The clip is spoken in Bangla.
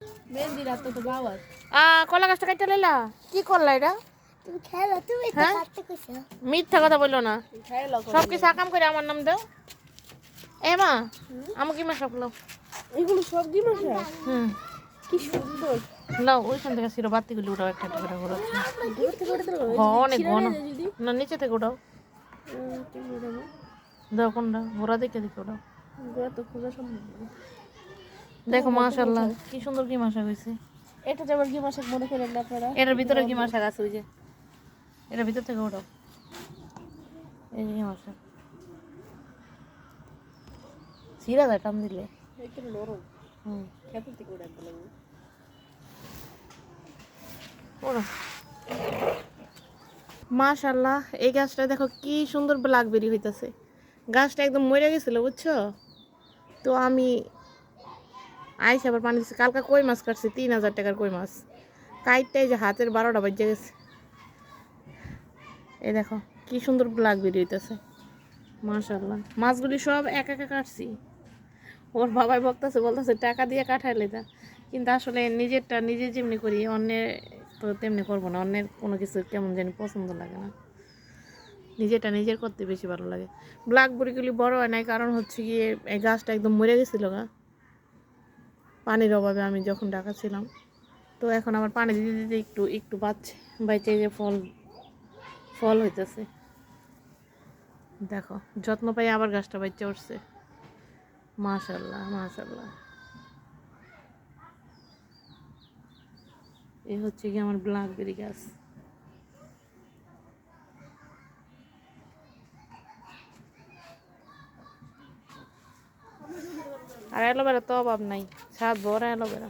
মেহেন্দি রাত তো বাবা কলা গাছটা কাটতে লাইলা কি করলা এটা তুমি খেলো তুমি তো হ্যাঁ কাটতে কইছো মিথ্যা কথা বললো না খাইলো সব কিছু আকাম করে আমার নাম দাও এ মা আমাকে কি মা সবলো এগুলো সবজি মশা হুম কি সুন্দর না ওইখান থেকে ছিল বাতিগুলি ওটাও একটা একটা করে ঘোরাচ্ছে দূর থেকে ওটা দেখো অনেক ঘন যদি না নিচে থেকে ওটাও তুমি দেখো দাও কোনটা ঘোরা দেখে দেখে ওটাও গোড়া তো খোঁজা সম্ভব না। দেখো মাশাআল্লাহ কি সুন্দর কি মাশা হয়েছে এটা যেমন কি মাসে মনে করেন না আপনারা এটার ভিতরে কি মাশা আছে ওই যে এটার ভিতর থেকে ওটাও এই যে মাশা সিরা দেয় টান দিলে একটু নরম হুম খেতে থেকে ওটা একদম লাগবে ওরা মাশাআল্লাহ এই গাছটা দেখো কি সুন্দর ব্ল্যাকবেরি হইতাছে গাছটা একদম মরে গেছিল বুঝছো তো আমি আইসা আবার পানি দিচ্ছি কালকা কই মাছ কাটছি 3000 টাকার কই মাছ কাইটটাই যে হাতের 12টা বাজে গেছে এই দেখো কি সুন্দর ব্ল্যাকবেরি হইতাছে মাশাআল্লাহ মাছগুলি সব একা একা কাটছি ওর বাবাই বলতেছে টাকা দিয়ে কাটাইলে তা কিন্তু আসলে নিজেরটা নিজে যেমনি করি অন্যের তো তেমনি করবো না অন্যের কোনো কিছু কেমন জানি পছন্দ লাগে না নিজেরটা নিজের করতে বেশি ভালো লাগে ব্ল্যাকবেরিগুলি বড় হয় নাই কারণ হচ্ছে গিয়ে এই গাছটা একদম মরে গেছিলো গা পানির অভাবে আমি যখন ঢাকা ছিলাম তো এখন আমার পানি দিতে দিতে একটু একটু বাইচে যে ফল হইতেছে দেখো যত্ন পাই আবার গাছটা বাইচে উঠছে মাশাআল্লাহ মাশাআল্লাহ এই হচ্ছে কি আমার ব্ল্যাকবেরি গাছ আর অ্যালোভেরা তো অভাব নাই ছাদ ভরা অ্যালোভেরা